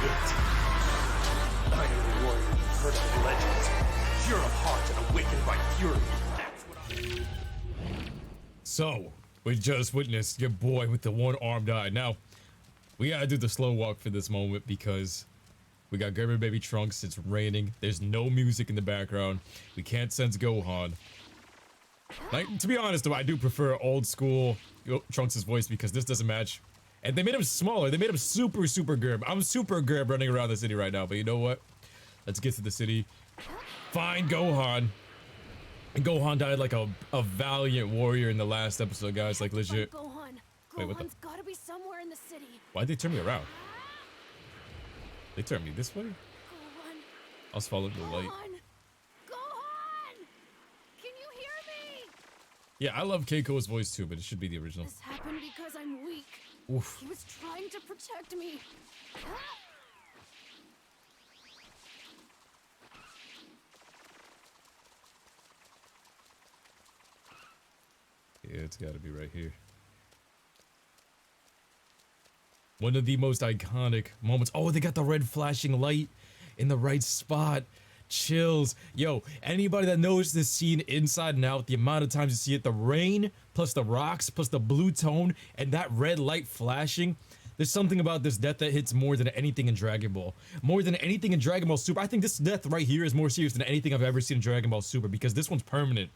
it. I am the warrior you've heard of in legends. Pure of heart and awakened by fury. That's what I... So, we just witnessed your boy with the one arm died. Now, we gotta do the slow walk for this moment because we got Gerber Baby Trunks, it's raining, there's no music in the background, we can't sense Gohan. Like, to be honest though, I do prefer old school Trunks' voice because this doesn't match. And they made him smaller, they made him super Gerb. I'm super Gerb running around the city right now, but you know what? Let's get to the city. Find Gohan. And Gohan died like a valiant warrior in the last episode, guys, like legit. Gohan. Wait, what the? Gohan's gotta be somewhere in the city. Why'd they turn me around? They turned me this way? Gohan. I was following the light. Gohan! Can you hear me? Yeah, I love Keiko's voice too, but it should be the original. This happened because I'm weak. Oof. He was trying to protect me. Yeah, it's gotta be right here. One of the most iconic moments. Oh, they got the red flashing light in the right spot. Chills. Yo, anybody that knows this scene inside and out, the amount of times you see it, the rain, plus the rocks, plus the blue tone, and that red light flashing, there's something about this death that hits more than anything in Dragon Ball. More than anything in Dragon Ball Super. I think this death right here is more serious than anything I've ever seen in Dragon Ball Super because this one's permanent.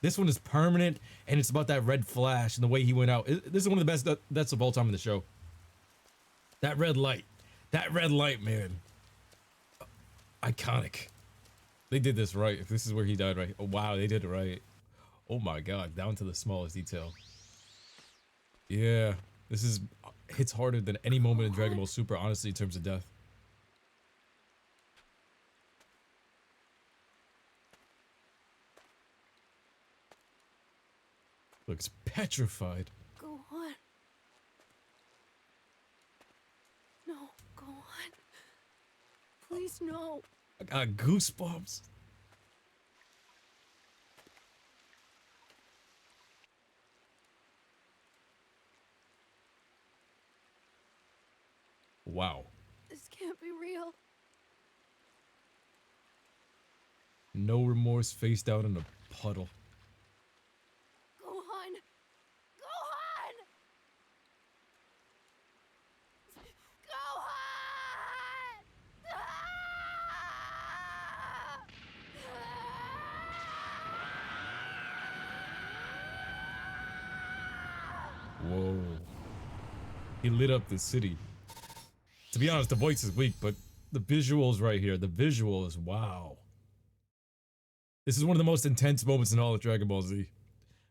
This one is permanent, and it's about that red flash and the way he went out. This is one of the best deaths of all time in the show. That red light, man. Iconic. They did this right. If this is where he died, right? Oh, wow, they did it right. Oh my god, down to the smallest detail. Yeah, this is hits harder than any moment in Dragon Ball Super, honestly, in terms of death. Looks petrified. Gohan. No, Gohan. Please, no. I got goosebumps. Wow. This can't be real. No remorse, face down in a puddle. Gohan! Gohan! Gohan! Whoa. He lit up the city. To be honest, the voice is weak, but the visuals right here, the visuals, wow. This is one of the most intense moments in all of Dragon Ball Z.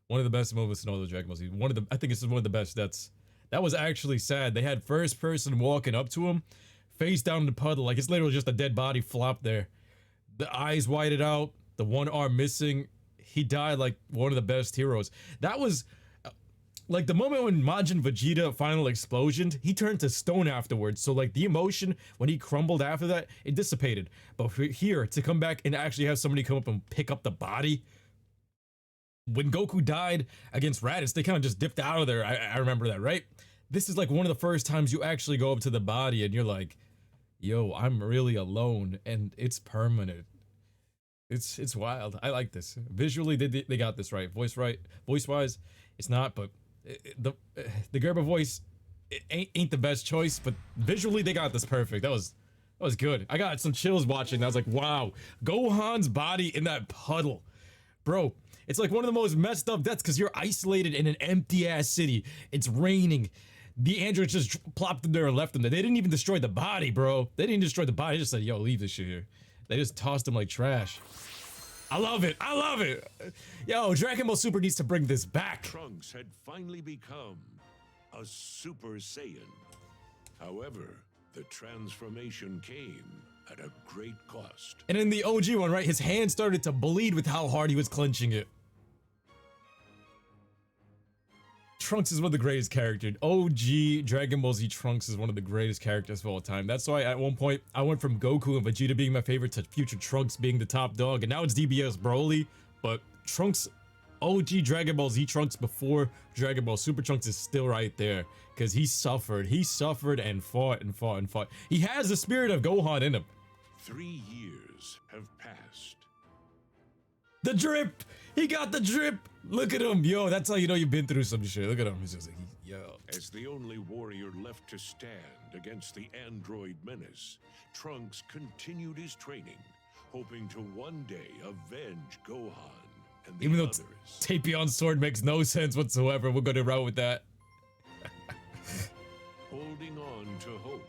One of the best moments in all of Dragon Ball Z. I think this is one of the best deaths. That was actually sad. They had first person walking up to him, face down in the puddle, like it's literally just a dead body flopped there. The eyes whited out, the one arm missing. He died like one of the best heroes. That was like the moment when Majin Vegeta final explosion, he turned to stone afterwards. So like the emotion when he crumbled after that, it dissipated. But for here to come back and actually have somebody come up and pick up the body. When Goku died against Raditz, they kind of just dipped out of there. I remember that, right? This is like one of the first times you actually go up to the body and you're like, yo, I'm really alone, and it's permanent. It's wild. I like this. Visually, they got this right. Voice-wise, it's not, but the Gerber voice ain't the best choice, but visually they got this perfect. That was good. I got some chills watching. I was like, wow, Gohan's body in that puddle, bro. It's like one of the most messed up deaths because you're isolated in an empty ass city. It's raining. The androids just plopped in there and left them there. They didn't even destroy the body, bro. They didn't destroy the body. They just said, yo, leave this shit here. They just tossed him like trash. I love it. I love it. Yo, Dragon Ball Super needs to bring this back. Trunks had finally become a Super Saiyan. However, the transformation came at a great cost. And in the OG one, right, his hand started to bleed with how hard he was clenching it. Trunks is one of the greatest characters. OG Dragon Ball Z Trunks is one of the greatest characters of all time. That's why at one point I went from Goku and Vegeta being my favorite to future Trunks being the top dog, and now it's DBS Broly. But Trunks OG Dragon Ball Z Trunks before Dragon Ball Super Trunks is still right there. Because he suffered and fought and fought and fought. He has the spirit of Gohan in him. 3 years have passed. The drip! He got the drip! Look at him, yo, that's how you know you've been through some shit. Look at him, he's just like, yo. As the only warrior left to stand against the android menace, Trunks continued his training, hoping to one day avenge Gohan and the Even though others. Tapion's sword makes no sense whatsoever, we're gonna run with that. Holding on to hope.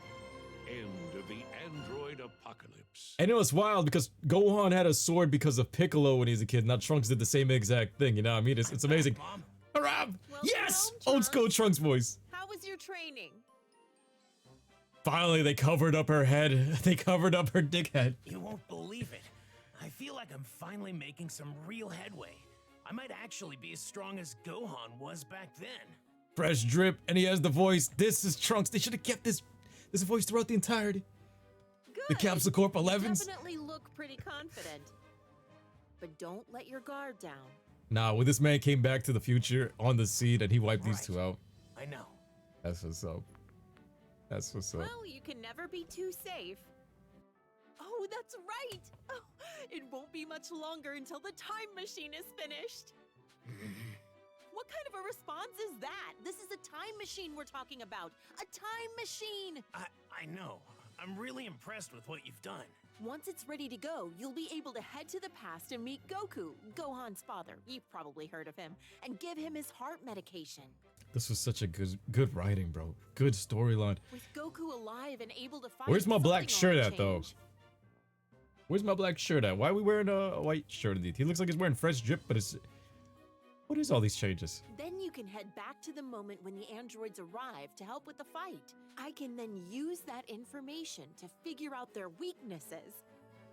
End of the android apocalypse. And it was wild because Gohan had a sword because of Piccolo when he was a kid. Now Trunks did the same exact thing, you know what I mean? It's amazing. Mom. Hurrah! Well, Yes! well, Old school Trunks voice. How was your training? Finally, they covered up her head. They covered up her dick head. You won't believe it. I feel like I'm finally making some real headway. I might actually be as strong as Gohan was back then. Fresh drip, and he has the voice. This is Trunks. They should have kept this voice throughout the entirety. Good. The Capsule Corp 11s. Definitely look pretty confident. But don't let your guard down. Nah, when this man came back to the future on the scene and he wiped these Right. two out. I know. That's what's up. That's what's up. Well, you can never be too safe. Oh, that's right. Oh, it won't be much longer until the time machine is finished. What kind of a response is that? This is a time machine we're talking about. A time machine. I know. I'm really impressed with what you've done. Once it's ready to go, you'll be able to head to the past and meet Goku, Gohan's father. You've probably heard of him, and give him his heart medication. This was such a good writing, bro. Good storyline. With Goku alive and able to fight, Where's my black something shirt ought to at, though? change. Where's my black shirt at? Why are we wearing a white shirt indeed? He looks like he's wearing fresh drip, but it's... What is all these changes? Then you can head back to the moment when the androids arrive to help with the fight. I can then use that information to figure out their weaknesses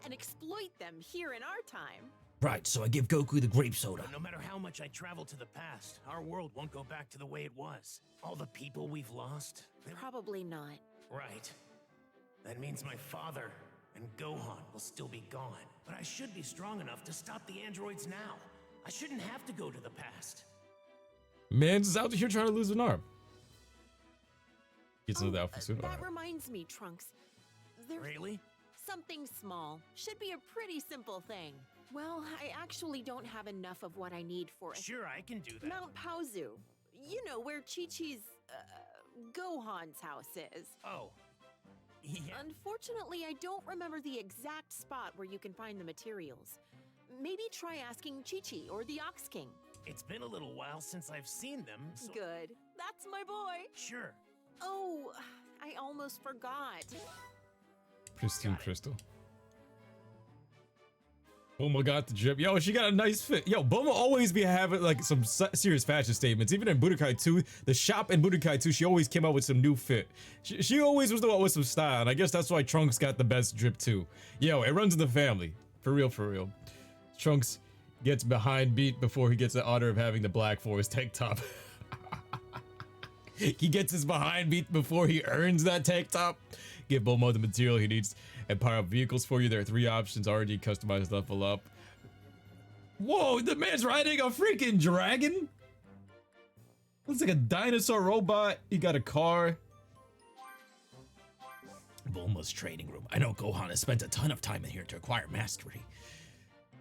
and exploit them here in our time. Right, so I give Goku the grape soda. But no matter how much I travel to the past, our world won't go back to the way it was. All the people we've lost. Probably not. Right. That means my father and Gohan will still be gone. But I should be strong enough to stop the androids now. I shouldn't have to go to the past. Man's out here trying to lose an arm. Gets into the Alpha soon. That reminds me, Trunks. There's Really? something small. Should be a pretty simple thing. Well, I actually don't have enough of what I need for it. Sure, I can do that. Mount Pauzu. You know, where Chichi's, Gohan's house is. Oh. Yeah. Unfortunately, I don't remember the exact spot where you can find the materials. Maybe try asking Chichi or the Ox King. It's been a little while since I've seen them, so... Good. That's my boy. Sure. Oh, I almost forgot. Pristine crystal. Bulma got the drip. Yo, she got a nice fit. Yo, Bulma always be having like some serious fashion statements. Even in Budokai 2, the shop in Budokai 2, she always came out with some new fit. She always was the one with some style, and I guess that's why Trunks got the best drip too. Yo, it runs in the family. For real, for real. Trunks gets behind beat before he gets the honor of having the black for his tank top. He gets his behind beat before he earns that tank top. Give Bulma the material he needs and power up vehicles for you. There are 3 options already customized level up. Whoa, the man's riding a freaking dragon? Looks like a dinosaur robot. He got a car. Bulma's training room. I know Gohan has spent a ton of time in here to acquire mastery.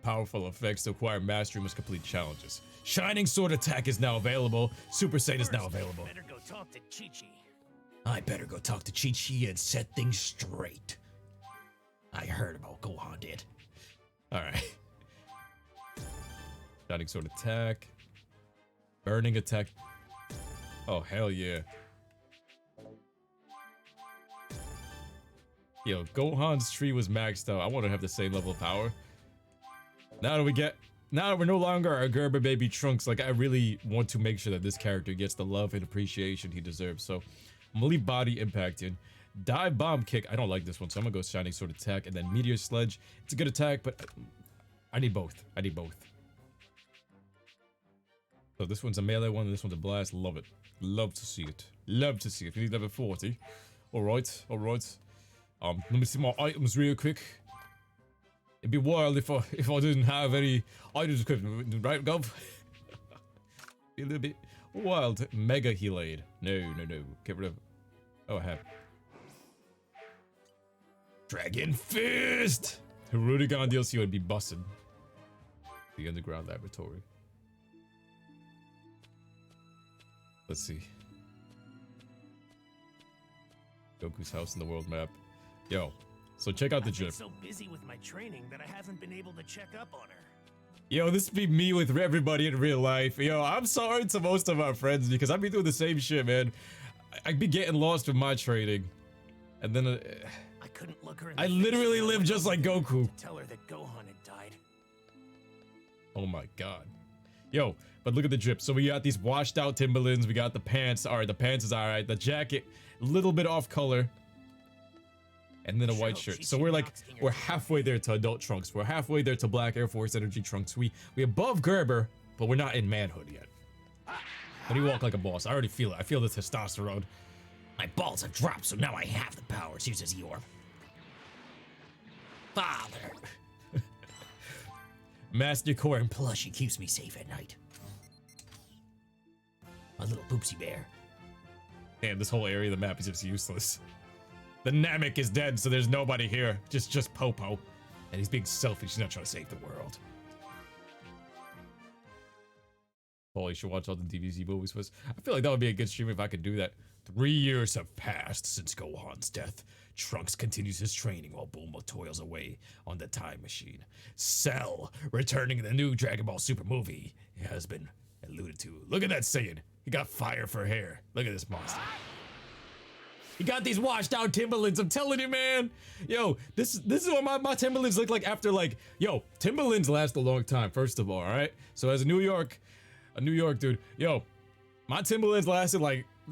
Powerful effects to acquire mastery must complete challenges. Shining Sword Attack is now available. Super Saiyan is now available. Better go talk to Chichi. I better go talk to Chichi and set things straight. I heard about Gohan did. Alright. Shining Sword Attack. Burning Attack. Oh, hell yeah. Yo, Gohan's tree was maxed out. I want to have the same level of power. Now that we're no longer a Gerber baby Trunks, like I really want to make sure that this character gets the love and appreciation he deserves. So I'm gonna leave Body Impact in. Dive Bomb Kick, I don't like this one, so I'm gonna go Shining Sword Attack and then Meteor Sledge. It's a good attack, but I need both. I need both. So this one's a melee one, and this one's a blast. Love it. Love to see it. Love to see it. We need level 40. Alright, alright. Let me see my items real quick. It'd be wild if I didn't have any items equipped, right, Gov? Be a little bit wild. Mega Healade. No. Get rid of. Oh, I have. Dragon Fist! Hirudegan DLC would be busted. The underground laboratory. Let's see. Goku's house in the world map. Yo, so check out the I've been gym. so busy with my training that I haven't been able to check up on her. Yo, this be me with everybody in real life. Yo, I'm sorry to most of our friends because I be doing the same shit, man. I be getting lost with my training. And then I couldn't look her in the I face literally without live just like Goku. to tell her that Gohan had died. Oh my god. Yo, but look at the drip. So we got these washed out Timberlands. We got the pants. Alright, the pants is alright. The jacket, a little bit off color. And then a white shirt. So we're halfway there to adult Trunks. We're halfway there to Black Air Force Energy Trunks. We above Gerber, but we're not in manhood yet. But he walk like a boss. I already feel it. I feel the testosterone. My balls have dropped, so now I have the powers. Uses your father. Master Core and Plushie keeps me safe at night. My little poopsie bear. damn, this whole area of the map is just useless. The Namek is dead, so there's nobody here. Just Popo. And he's being selfish. He's not trying to save the world. Oh, you should watch all the DBZ movies with. I feel like that would be a good stream if I could do that. 3 years have passed since Gohan's death. Trunks continues his training while Bulma toils away on the time machine. Cell, returning in the new Dragon Ball Super movie, has been alluded to. Look at that Saiyan. He got fire for hair. Look at this monster. He got these washed out Timberlands. I'm telling you, man. Yo, this is what my Timberlands look like after yo, Timberlands last a long time, first of all right? So as a New York dude, yo, my Timberlands lasted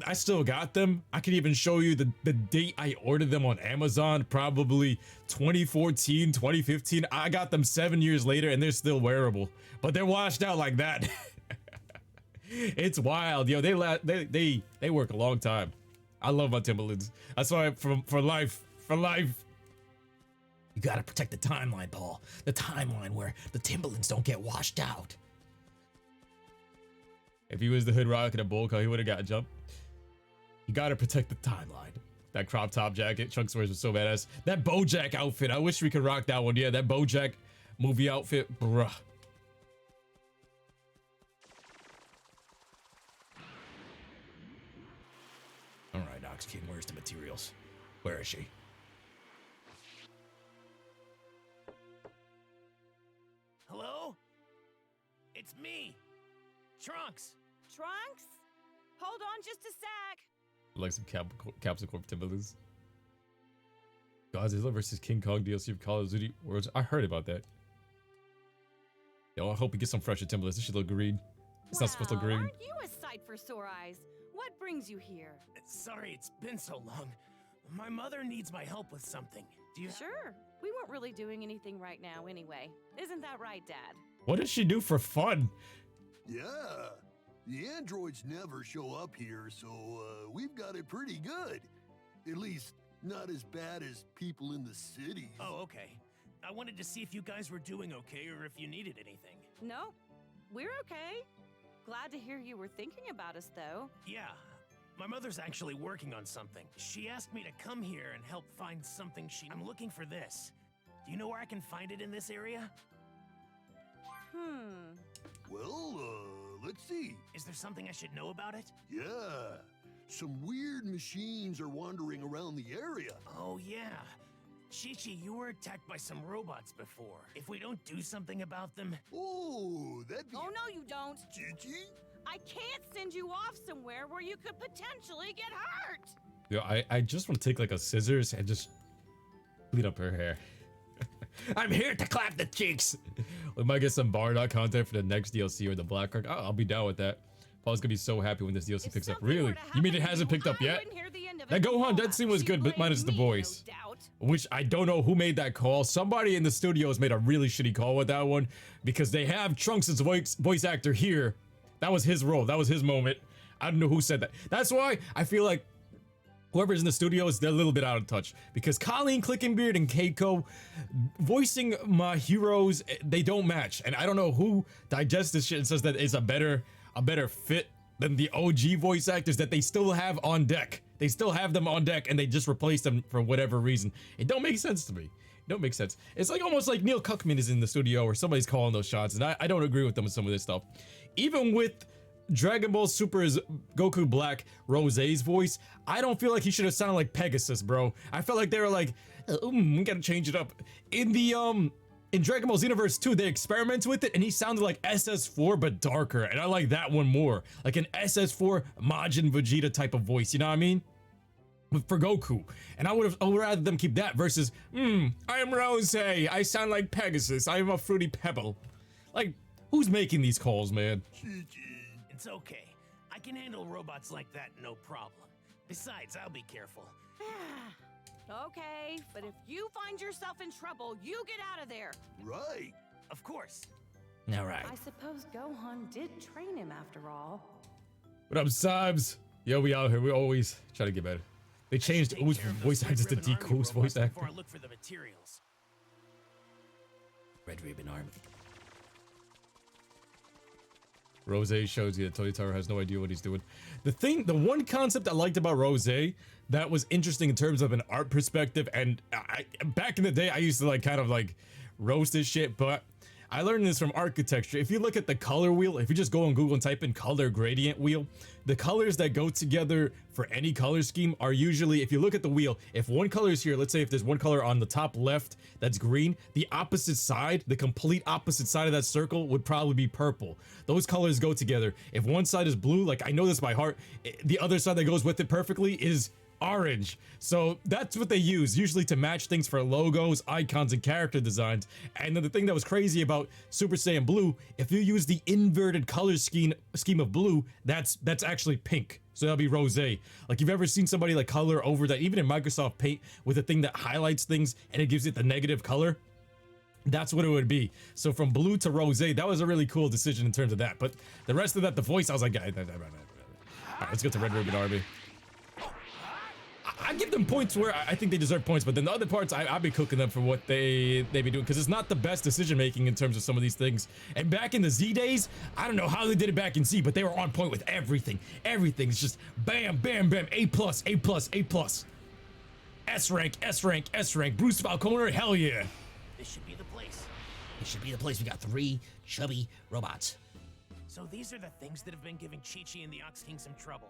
I still got them. I can even show you the date I ordered them on Amazon, probably 2014, 2015. I got them 7 years later and they're still wearable, but they're washed out like that. It's wild, yo. They work a long time. I love my Timberlands. That's why for life. You gotta protect the timeline, Paul. The timeline where the Timberlands don't get washed out. If he was the Hood Rock and a Bull Car, he would have got a jump. You gotta protect the timeline. That crop top jacket Trunks wears was so badass. That Bojack outfit, I wish we could rock that one. Yeah, that Bojack movie outfit, bruh. All right, Ox King, where's the materials? Where is she? Hello? It's me, Trunks. Trunks? Hold on just a sec. Like some Capsule Corp Timberlands. Godzilla versus King Kong DLC of Call of Duty Worlds. I heard about that. Yo, I hope we get some fresher Timberlands. This should look green. It's not supposed to look green. Aren't you a sight for sore eyes? What brings you here? Sorry, it's been so long. My mother needs my help with something. Do you? Sure. We weren't really doing anything right now anyway. Isn't that right, Dad? What does she do for fun? Yeah, the androids never show up here, so we've got it pretty good. At least, not as bad as people in the cities. Oh, okay. I wanted to see if you guys were doing okay or if you needed anything. Nope. We're okay. Glad to hear you were thinking about us, though. Yeah, my mother's actually working on something. She asked me to come here and help find something I'm looking for this. Do you know where I can find it in this area? Well, let's see. Is there something I should know about it? Yeah, some weird machines are wandering around the area. Oh, yeah. Chichi, you were attacked by some robots before. If we don't do something about them... Oh, that'd be... Oh, no, you don't. Chichi? I can't send you off somewhere where you could potentially get hurt. Yo, I just want to take a scissors and just bleed up her hair. I'm here to clap the cheeks. We might get some Bardock content for the next DLC or the Black Ark. I'll be down with that. Paul's gonna be so happy when this DLC picks up. Really? You mean it hasn't picked up yet? That Gohan dead scene was good, but minus the voice. Which I don't know who made that call. Somebody in the studios made a really shitty call with that one because they have Trunks' voice actor here. That was his role. That was his moment. I don't know who said that. That's why I feel like whoever's in the studios, they're a little bit out of touch because Colleen Clickenbeard and Keiko voicing my heroes, they don't match. And I don't know who digests this shit and says that it's a better a better fit than the OG voice actors that they still have on deck. They still have them on deck and they just replace them for whatever reason. It don't make sense to me. It don't make sense. It's like almost like Neil Cuckman is in the studio or somebody's calling those shots, and I don't agree with them with some of this stuff. Even with Dragon Ball Super's Goku Black Rosé's voice, I don't feel like he should have sounded like Pegasus, bro. I felt like they were like, we gotta change it up. In the in Dragon Ball Xenoverse 2, they experimented with it and he sounded like SS4 but darker, and I like that one more. Like an SS4 Majin Vegeta type of voice, you know what I mean? For Goku. And I would rather them keep that versus, I am Rosé, I sound like Pegasus, I am a fruity pebble. Like, who's making these calls, man? It's okay. I can handle robots like that, no problem. Besides, I'll be careful. Okay, but if you find yourself in trouble, you get out of there. Right. Of course. All right. I suppose Gohan did train him after all. What up, Sabs? Yo, we out here. We always try to get better. They changed Oo's voice actors to Deku's voice actor. Before I look for the materials. Red Ribbon Army. Rosé shows you that Toyotaro has no idea what he's doing. The one concept I liked about Rosé that was interesting in terms of an art perspective, and back in the day I used to like kind of like roast this shit, but I learned this from architecture. If you look at the color wheel, if you just go on Google and type in color gradient wheel, the colors that go together for any color scheme are usually, if you look at the wheel, if one color is here, let's say if there's one color on the top left that's green, the opposite side, the complete opposite side of that circle would probably be purple. Those colors go together. If one side is blue, like I know this by heart, the other side that goes with it perfectly is orange. So that's what they use usually to match things for logos, icons, and character designs. And then the thing that was crazy about Super Saiyan Blue, if you use the inverted color scheme of blue, that's actually pink. So that'll be rosé. Like, you've ever seen somebody like color over that, even in Microsoft Paint, with a thing that highlights things and it gives it the negative color? That's what it would be. So from blue to rosé, that was a really cool decision in terms of that. But the rest of that, the voice, I was like, all right, let's get to Red Ribbon Army. I give them points where I think they deserve points, but then the other parts, I'll be cooking them for what they be doing, because it's not the best decision making in terms of some of these things. And back in the Z days, I don't know how they did it back in Z, but they were on point with everything. Everything's just bam, bam, bam, A+, A+, A+. S rank, S rank, S rank. Bruce Falconer, hell yeah. This should be the place. It should be the place. We got 3 chubby robots. So these are the things that have been giving Chichi and the Ox King some trouble.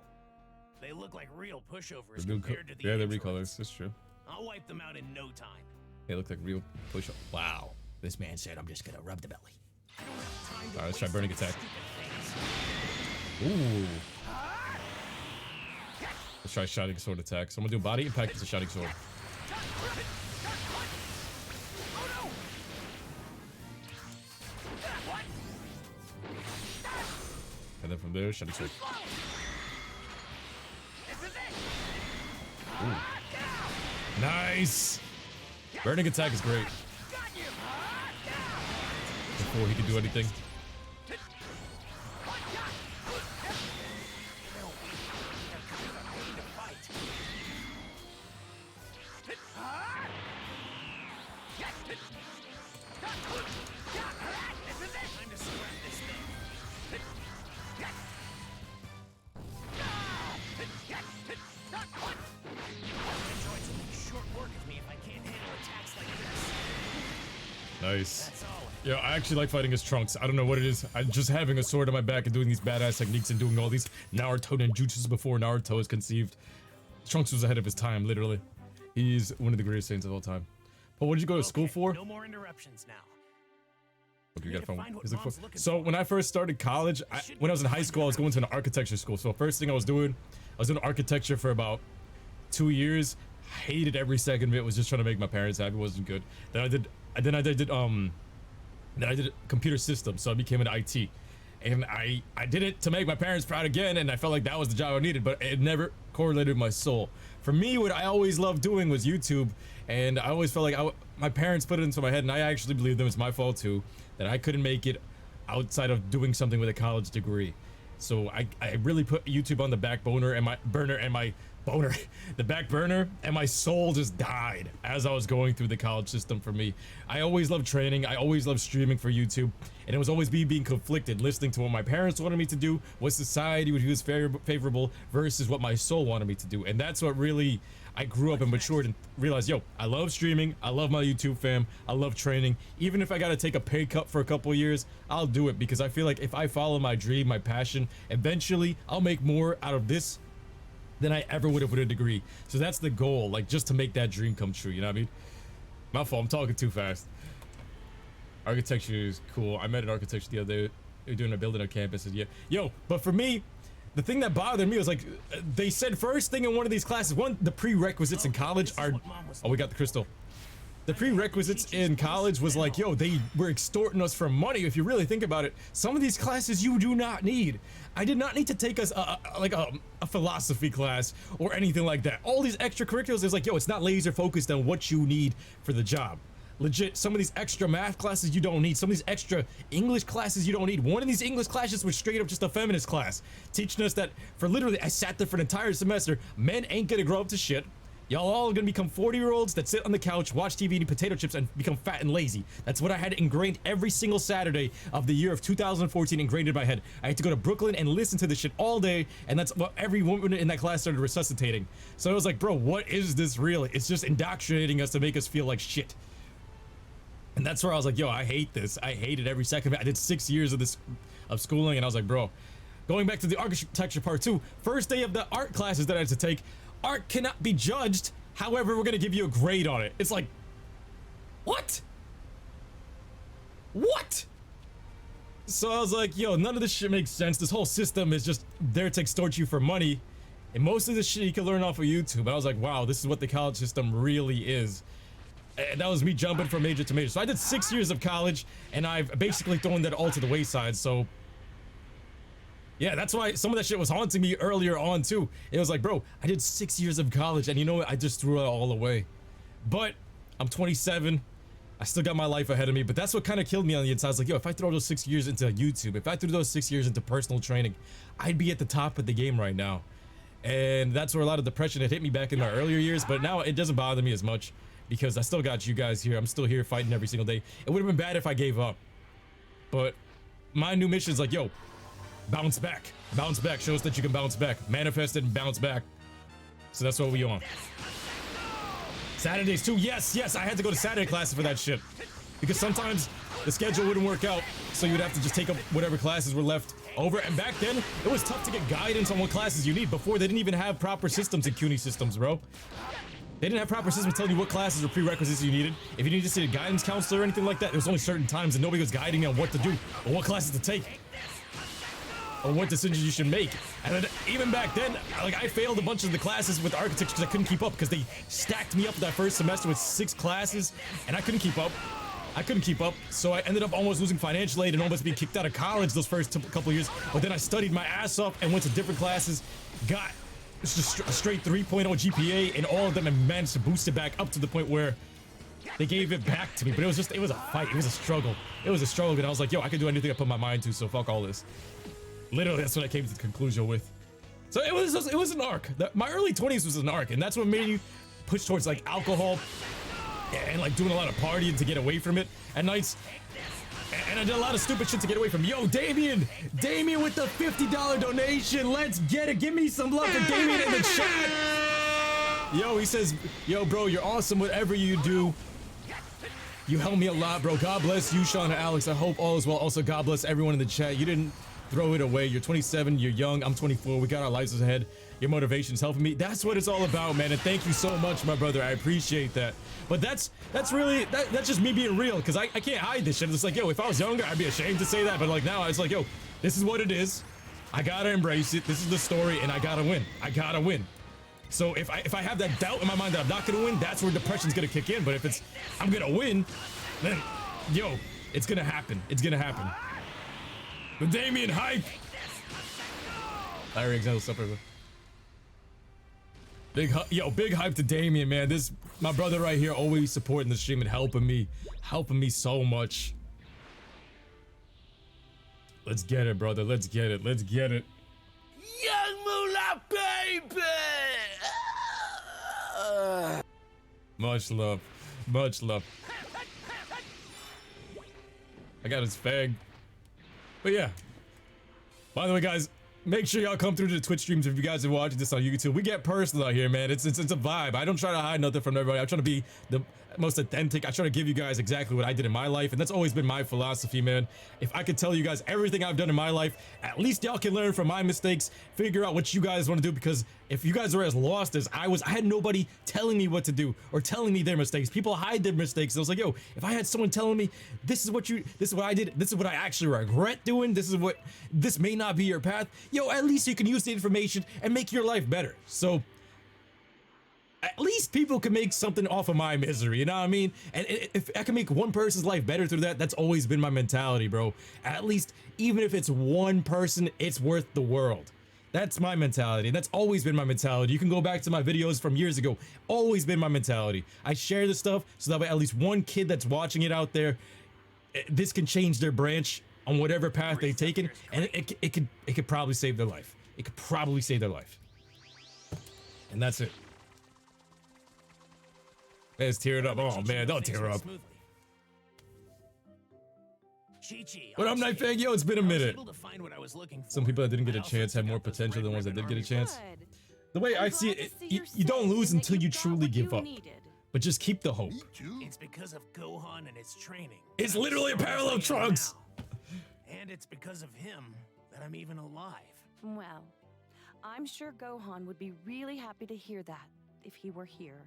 They look like real pushovers compared to the yeah, they're androids. recolors. That's true. I'll wipe them out in no time. They look like real push up. Wow. This man said, I'm just gonna rub the belly. Alright, let's try Burning Attack. Ooh. Let's try Shining Sword attack. So I'm gonna do Body Impact as a Shining Sword. And then from there, Shining Sword. Ooh. Nice! Burning Attack is great. Before he can do anything. Nice. Yo, I actually like fighting as Trunks. I don't know what it is. I'm just having a sword on my back and doing these badass techniques and doing all these Naruto ninjutsus before Naruto is conceived. Trunks was ahead of his time, literally. He's one of the greatest Saiyans of all time. Paul, what did you go to school for? No more interruptions now. Okay, you gotta find what so when I first started college, when I was in high school, I was going to an architecture school. So first thing I was doing architecture for about 2 years. Hated every second of it. Was just trying to make my parents happy. It wasn't good. Then I did computer systems, so I became an IT, and I did it to make my parents proud again, and I felt like that was the job I needed, but it never correlated with my soul. For me, what I always loved doing was YouTube, and I always felt like my parents put it into my head, and I actually believe them, it's my fault too, that I couldn't make it outside of doing something with a college degree. So I really put YouTube on the back burner, and my the back burner, and my soul just died as I was going through the college system for me. I always loved training. I always loved streaming for YouTube, and it was always me being conflicted, listening to what my parents wanted me to do, what society would was favorable versus what my soul wanted me to do. And that's what really, I grew up and matured and realized, yo, I love streaming. I love my YouTube fam. I love training. Even if I got to take a pay cut for a couple of years, I'll do it, because I feel like if I follow my dream, my passion, eventually I'll make more out of this than I ever would have with a degree. So that's the goal, like, just to make that dream come true, you know what I mean? My fault, I'm talking too fast. Architecture is cool. I met an architecture the other day. They were doing a building on campus, and yeah. Yo, but for me, the thing that bothered me was, like, they said first thing in one of these classes, the prerequisites in college are, oh, we got the crystal. The prerequisites in college was like, yo, they were extorting us for money. If you really think about it, some of these classes you do not need. I did not need to take a philosophy class or anything like that. All these extracurriculars is like, yo, it's not laser focused on what you need for the job. Legit, some of these extra math classes you don't need. Some of these extra English classes you don't need. One of these English classes was straight up just a feminist class, teaching us that for literally, I sat there for an entire semester, men ain't gonna grow up to shit. Y'all all gonna become 40-year-olds that sit on the couch, watch TV, eat potato chips, and become fat and lazy. That's what I had ingrained every single Saturday of the year of 2014, ingrained in my head. I had to go to Brooklyn and listen to this shit all day, and that's what every woman in that class started resuscitating. So I was like, bro, what is this really? It's just indoctrinating us to make us feel like shit. And that's where I was like, yo, I hate this. I hate it every second. I did 6 years of this, of schooling, and I was like, bro, going back to the architecture part 2, first day of the art classes that I had to take, art cannot be judged. However, we're gonna give you a grade on it. It's like, what? What? So I was like, yo, none of this shit makes sense. This whole system is just there to extort you for money. And most of this shit you can learn off of YouTube. I was like, wow, this is what the college system really is. And that was me jumping from major to major. So I did 6 years of college, and I've basically thrown that all to the wayside. So yeah, that's why some of that shit was haunting me earlier on too. It was like, bro, I did 6 years of college, and you know what? I just threw it all away. But I'm 27. I still got my life ahead of me, but that's what kind of killed me on the inside. I was like, yo, if I throw those 6 years into YouTube, if I threw those 6 years into personal training, I'd be at the top of the game right now. And that's where a lot of depression had hit me back in my earlier years, but now it doesn't bother me as much because I still got you guys here. I'm still here fighting every single day. It would have been bad if I gave up, but my new mission is like, yo, bounce back. Bounce back. Show us that you can bounce back. Manifest it and bounce back. So that's what we on. Saturdays too. Yes, yes. I had to go to Saturday classes for that shit. Because sometimes the schedule wouldn't work out. So you'd have to just take up whatever classes were left over. And back then, it was tough to get guidance on what classes you need. Before, they didn't even have proper systems in CUNY systems, bro. They didn't have proper systems telling you what classes or prerequisites you needed. If you needed to see a guidance counselor or anything like that, there was only certain times and nobody was guiding you on what to do or what classes to take or what decisions you should make. And then, even back then, like, I failed a bunch of the classes with architecture because I couldn't keep up, because they stacked me up that first semester with 6 classes and I couldn't keep up. So I ended up almost losing financial aid and almost being kicked out of college those first couple of years. But then I studied my ass off and went to different classes, got just a straight 3.0 GPA in all of them, and managed to boost it back up to the point where they gave it back to me. But it was a fight. It was a struggle. And I was like, yo, I can do anything I put my mind to, so fuck all this. Literally, that's what I came to the conclusion with. So it was an arc. My early 20s was an arc, and that's what made you push towards, like, alcohol and, like, doing a lot of partying to get away from it at nights. And I did a lot of stupid shit to get away from. Yo, Damien with the $50 donation. Let's get it. Give me some love for Damien in the chat. Yo, he says, yo, bro, you're awesome. Whatever you do, you help me a lot, bro. God bless you, Sean and Alex. I hope all is well. Also, God bless everyone in the chat. You didn't throw it away. You're 27. You're young. I'm 24. We got our lives ahead. Your motivation's helping me. That's what it's all about, man. And thank you so much, my brother. I appreciate that. But that's really, that's just me being real, because I can't hide this shit. It's like, yo, if I was younger, I'd be ashamed to say that. But, like, now it's like, yo, this is what it is. I gotta embrace it. This is the story, and I gotta win. So if I have that doubt in my mind that I'm not gonna win, that's where depression's gonna kick in. But if it's, I'm gonna win, then, yo, it's gonna happen. The Damien hype. Larry example stuff. Big hype to Damien, man. This, my brother right here, always supporting the stream and helping me so much. Let's get it, brother. Let's get it. Young Moolah, baby. Much love. Much love. I got his fag. But yeah. By the way, guys, make sure y'all come through to the Twitch streams if you guys are watching this on YouTube. We get personal out here, man. It's a vibe. I don't try to hide nothing from everybody. I'm trying to be the most authentic. I try to give you guys exactly what I did in my life, and that's always been my philosophy, man. If I could tell you guys everything I've done in my life, at least y'all can learn from my mistakes, figure out what you guys want to do, because if you guys were as lost as I was, I had nobody telling me what to do or telling me their mistakes. People hide their mistakes. I was like, yo, if I had someone telling me this is what I did, this is what I actually regret doing, this may not be your path, yo, at least you can use the information and make your life better. So at least people can make something off of my misery, you know what I mean? And if I can make one person's life better through that, that's always been my mentality, bro. At least, even if it's one person, it's worth the world. That's my mentality. That's always been my mentality. You can go back to my videos from years ago. Always been my mentality. I share this stuff so that way at least one kid that's watching it out there, this can change their branch on whatever path they've taken, and it could probably save their life. It could probably save their life. And that's it. Let's tear it up. Oh man, don't tear up. Chichi, What up, Night Fang? Yo, it's been a minute. Some people that didn't get a I chance also had more took out those potential than Red ones that did Ribbon get a chance. Good. The way I I'm see glad it, to see you're you don't safe lose and until that you got truly what give you up. needed. But just keep the hope. Me too. It's because of Gohan and his training. It's that I'm literally a strong parallel as I am Trunks. now. And it's because of him that I'm even alive. Well, I'm sure Gohan would be really happy to hear that if he were here.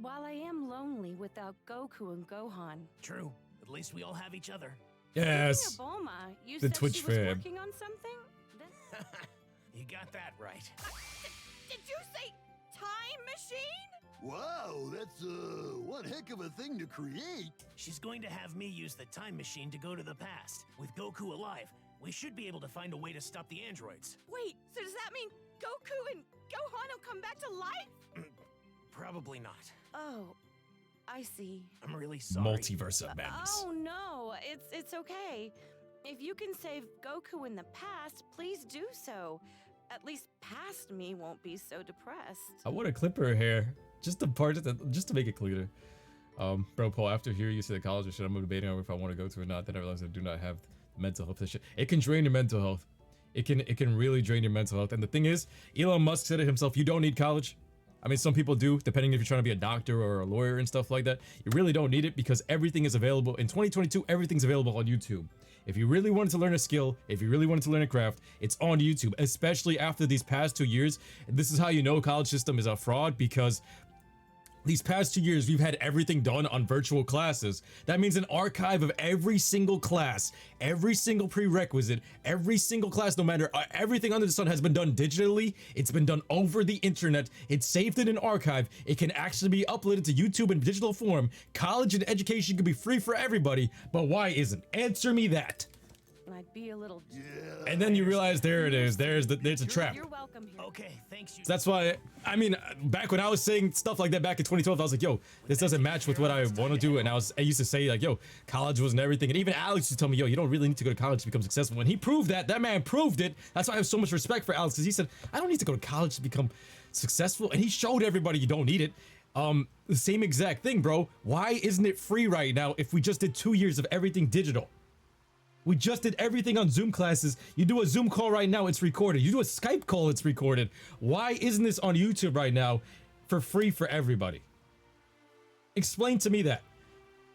While I am lonely without Goku and Gohan, True. At least we all have each other. Yes. speaking of Bulma, you The said Twitch she was fam. working on something? Then- You got that right. Did you say time machine? Wow, that's one heck of a thing to create. She's going to have me use the time machine to go to the past. With Goku alive, we should be able to find a way to stop the androids. Wait, so does that mean Goku and Gohan will come back to life? Probably not. Oh, I see. I'm really sorry. Multiverse of madness. Oh no, it's okay. If you can save Goku in the past, please do so. At least past me won't be so depressed. I want to clip her hair. Just the part just to make it cleaner. Bro, Paul, after hearing you say the college and shit, I'm debating on if I want to go to it or not. Then I realized I do not have mental health and shit. It can drain your mental health. It can really drain your mental health. And the thing is, Elon Musk said it himself, you don't need college. I mean, some people do, depending if you're trying to be a doctor or a lawyer and stuff like that. You really don't need it because everything is available. In 2022, everything's available on YouTube. If you really wanted to learn a skill, if you really wanted to learn a craft, it's on YouTube, especially after these past 2 years. This is how you know college system is a fraud, because these past 2 years, we've had everything done on virtual classes. That means an archive of every single class, every single prerequisite, every single class, no matter everything under the sun has been done digitally. It's been done over the internet. It's saved in an archive. It can actually be uploaded to YouTube in digital form. College and education can be free for everybody, but why isn't? Answer me that. I'd be a little. And then you realize there it is. There's a trap. You're welcome here. Okay, thanks. You. So that's why, I mean, back when I was saying stuff like that back in 2012, I was like, yo, this doesn't match with what I want to do. And I used to say like, yo, college wasn't everything. And even Alex used to tell me, yo, you don't really need to go to college to become successful. And he proved that. That man proved it. That's why I have so much respect for Alex, because he said, I don't need to go to college to become successful. And he showed everybody you don't need it. The same exact thing, bro. Why isn't it free right now if we just did 2 years of everything digital? We just did everything on Zoom classes. You do a Zoom call right now, it's recorded. You do a Skype call, it's recorded. Why isn't this on YouTube right now for free for everybody? Explain to me that.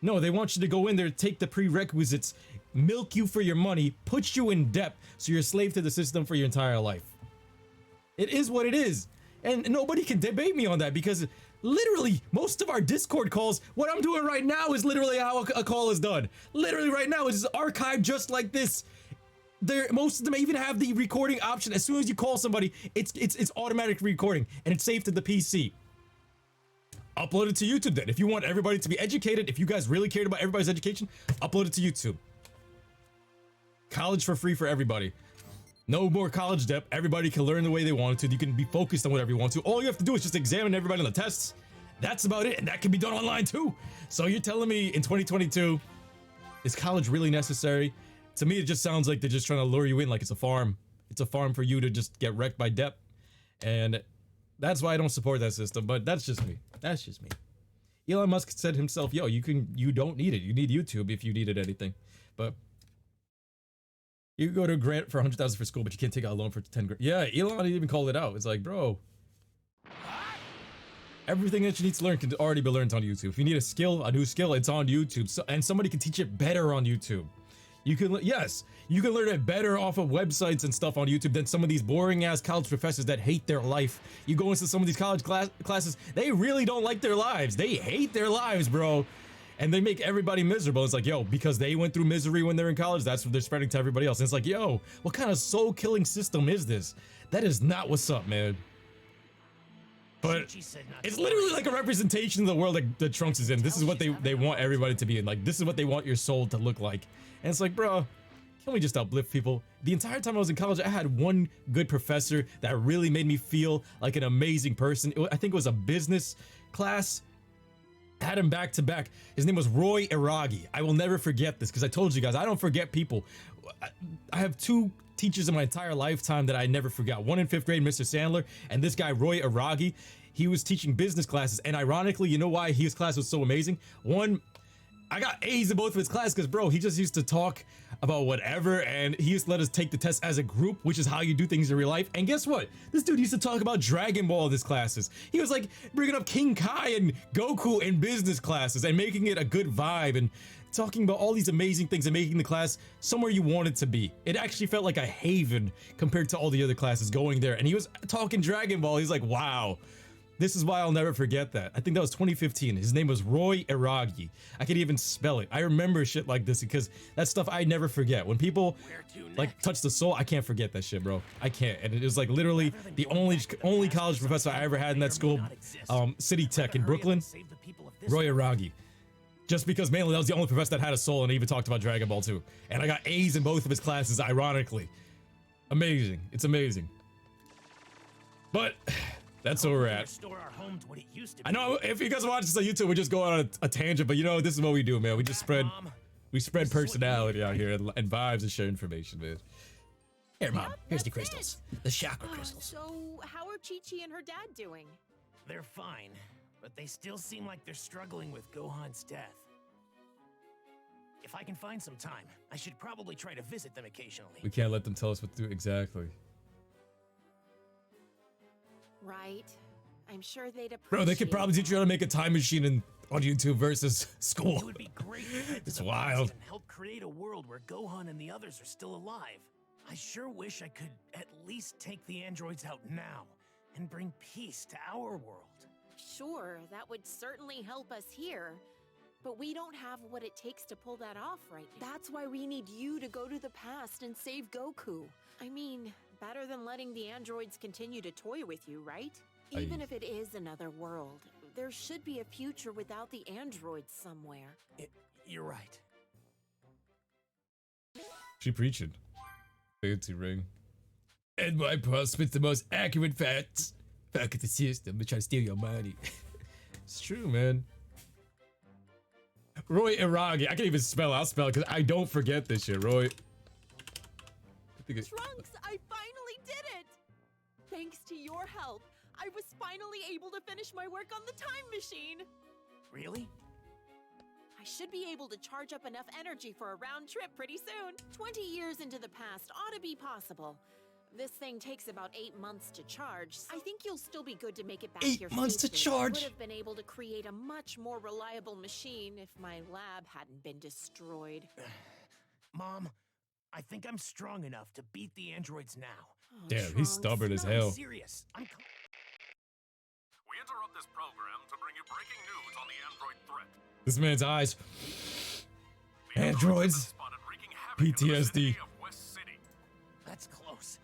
No, they want you to go in there, take the prerequisites, milk you for your money, put you in debt, so you're a slave to the system for your entire life. It is what it is. And nobody can debate me on that, because literally most of our Discord calls, what I'm doing right now is literally how a call is done. Literally right now, it's archived just like this. Most of them even have the recording option. As soon as you call somebody, it's automatic recording, and it's saved to the PC. Upload it to YouTube then. If you want everybody to be educated, if you guys really cared about everybody's education, upload it to YouTube. College for free for everybody. No more college debt. Everybody can learn the way they want to. You can be focused on whatever you want to. All you have to do is just examine everybody on the tests. That's about it, and that can be done online too. So you're telling me in 2022, is college really necessary? To me, it just sounds like they're just trying to lure you in like it's a farm. It's a farm for you to just get wrecked by debt. And That's why I don't support that system, but that's just me. That's just me. Elon Musk said himself, yo, you don't need it. You need YouTube if you needed anything. But you can go to a grant for 100,000 for school, but you can't take out a loan for 10 grand. Yeah, Elon even called it out. It's like, bro, everything that you need to learn can already be learned on YouTube. If you need a skill, a new skill, it's on YouTube. So, and somebody can teach it better on YouTube. You can, yes, you can learn it better off of websites and stuff on YouTube than some of these boring ass college professors that hate their life. You go into some of these college classes, they really don't like their lives. They hate their lives, bro. And they make everybody miserable. It's like, yo, because they went through misery when they're in college, that's what they're spreading to everybody else. And it's like, yo, what kind of soul-killing system is this? That is not what's up, man. But it's literally like a representation of the world that Trunks is in. This is what they want everybody to be in. Like, this is what they want your soul to look like. And it's like, bro, can we just uplift people? The entire time I was in college, I had one good professor that really made me feel like an amazing person. I think it was a business class. I had him back to back. His name was Roy Iragi. I will never forget this because I told you guys, I don't forget people. I have two teachers in my entire lifetime that I never forgot. One in 5th grade, Mr. Sandler, and this guy, Roy Iragi. He was teaching business classes, and ironically, you know why his class was so amazing? One, I got A's in both of his classes because, bro, he just used to talk about whatever, and he used to let us take the test as a group, which is how you do things in real life. And guess what? This dude used to talk about Dragon Ball in his classes. He was like bringing up King Kai and Goku in business classes and making it a good vibe and talking about all these amazing things and making the class somewhere you want it to be. It actually felt like a haven compared to all the other classes going there. And he was talking Dragon Ball. He's like, wow. This is why I'll never forget that. I think that was 2015. His name was Roy Iragi. I could even spell it. I remember shit like this because that's stuff I never forget. When people like touch the soul, I can't forget that shit, bro. I can't. And it was like literally the only college professor I ever had in that school, City Tech in Brooklyn, Roy Iragi. Just because mainly that was the only professor that had a soul and he even talked about Dragon Ball too. And I got A's in both of his classes, ironically. Amazing. It's amazing. But that's where we're at. I know if you guys watch this on YouTube, we're just going on a tangent, but you know, this is what we do, man. We just spread personality out here and vibes and share information, man. Here, Mom, here's the crystals. The chakra crystals. So, how are Chichi and her dad doing? They're fine, but they still seem like they're struggling with Gohan's death. If I can find some time, I should probably try to visit them occasionally. We can't let them tell us what to do exactly. Right. I'm sure they'd appreciate. Bro, they could probably teach you how to make a time machine on YouTube versus school. It would be great to head to It's the wild. past and help create a world where Gohan and the others are still alive. I sure wish I could at least take the androids out now and bring peace to our world. Sure, that would certainly help us here. But we don't have what it takes to pull that off right now. That's why we need you to go to the past and save Goku. I mean, better than letting the androids continue to toy with you, right? Even if it is another world, there should be a future without the androids somewhere. You're right. She preaching. Fancy ring. And my boss spits the most accurate facts. Fuck the system. They try to steal your money. It's true, man. Roy Iragi. I can't even spell it. I'll spell it because I don't forget this shit, Roy. Trunks, I finally did it! Thanks to your help, I was finally able to finish my work on the time machine. Really? I should be able to charge up enough energy for a round trip pretty soon. 20 years into the past ought to be possible. This thing takes about 8 months to charge, so I think you'll still be good to make it back 8 here months to safely. charge? I would have been able to create a much more reliable machine if my lab hadn't been destroyed. Mom, I think I'm strong enough to beat the androids now. Oh, Damn, he's Trunks. stubborn as No, hell. I'm serious. We interrupt this program to bring you breaking news on the android threat. This man's eyes. The Androids. spotted wreaking havoc in the PTSD. vicinity of West City. That's close.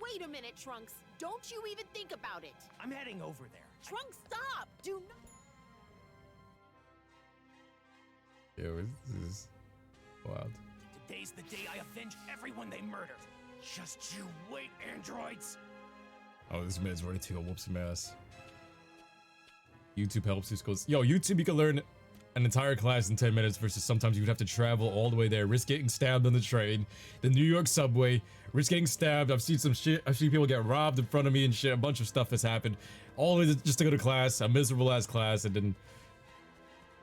Wait a minute, Trunks. Don't you even think about it. I'm heading over there. Trunks, stop! Do not. Yo, this is wild. Today's the day I avenge everyone they murdered. Just you wait, androids. Oh, this man's ready to go whoop some ass. YouTube helps you schools. Yo, YouTube, you can learn an entire class in 10 minutes versus sometimes you would have to travel all the way there, risk getting stabbed on the train, the New York subway, risk getting stabbed. I've seen some shit. I've seen people get robbed in front of me and shit. A bunch of stuff has happened. All of it just to go to class, a miserable ass class, and then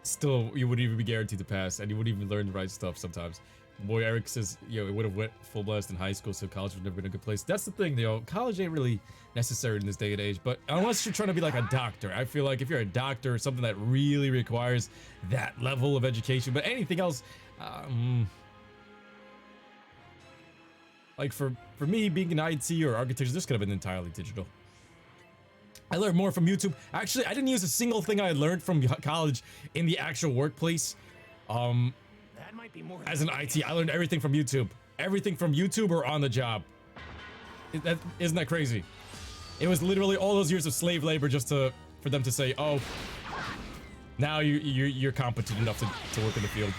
still you wouldn't even be guaranteed to pass, and you wouldn't even learn the right stuff sometimes. Boy Eric says, yo, it would have went full blast in high school, so college would never been a good place. That's the thing, yo. College ain't really necessary in this day and age, but unless you're trying to be like a doctor, I feel like if you're a doctor, something that really requires that level of education, but anything else, like for me, being in IT or architecture, this could have been entirely digital. I learned more from YouTube. Actually, I didn't use a single thing I learned from college in the actual workplace. That might be more As an IT, I learned everything from YouTube. Everything from YouTube or on the job. Isn't that crazy? It was literally all those years of slave labor just for them to say, oh, now you're competent enough to work in the field.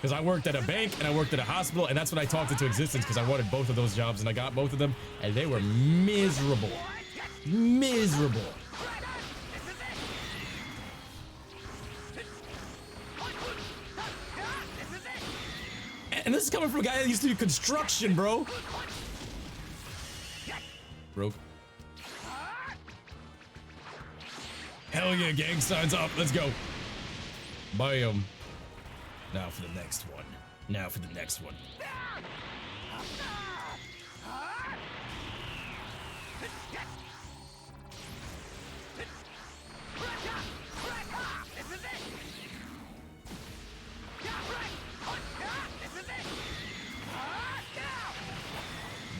Because I worked at a bank and I worked at a hospital, and that's when I talked into existence because I wanted both of those jobs, and I got both of them, and they were miserable. Miserable. And this is coming from a guy that used to do construction, bro. Broke. Hell yeah, gang signs up. Let's go. Bam. Now for the next one. Now for the next one.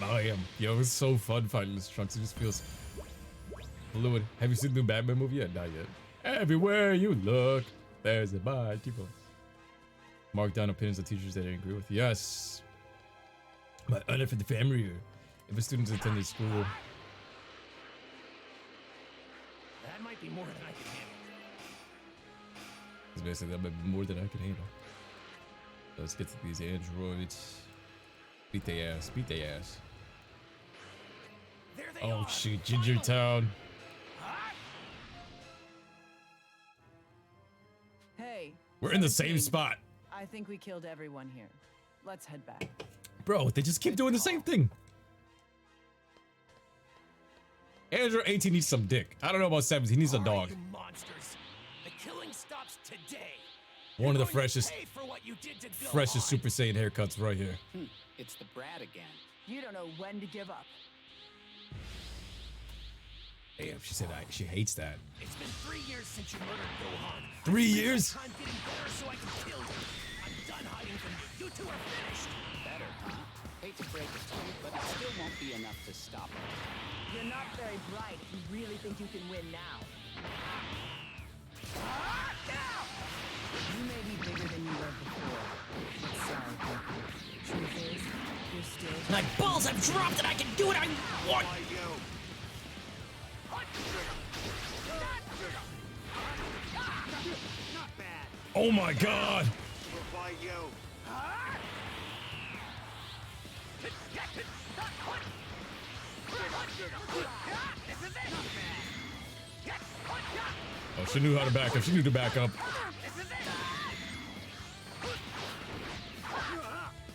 Bam. Yo, it's so fun fighting this Trunks. It just feels fluid. Have you seen the new Batman movie yet? Not yet. Everywhere you look, there's a mighty voice. Mark down opinions of teachers that I agree with. Yes. But only for the family. If a student attended school. That might be more than I can handle. It's basically that might be more than I can handle. Let's get to these androids. Beat their ass. Beat their ass. There they Oh are. shit, Ginger Town. Hey. We're in the 17. same spot. I think we killed everyone here. Let's head back. Bro, they just keep doing the same thing. Andrew 18 needs some dick. I don't know about 17. He needs a dog. You monsters. The killing stops today. One of the You're going to freshest, pay for what you did to Gohan. freshest Super Saiyan haircuts right here. It's the brat again. You don't know when to give up. Damn, she said she hates that. It's been 3 years since you murdered Gohan. 3 years? I'm getting better so I can kill you. I'm done hiding from you. You two are finished. Better, huh? Hate to break it to you, but it still won't be enough to stop it. You're not very bright if you really think you can win now. You may be bigger than you were before. But sorry, Goku. Truth is, you're still... My balls have dropped and I can do what I want. Oh my god! Oh, she knew how to back up. She knew to back up.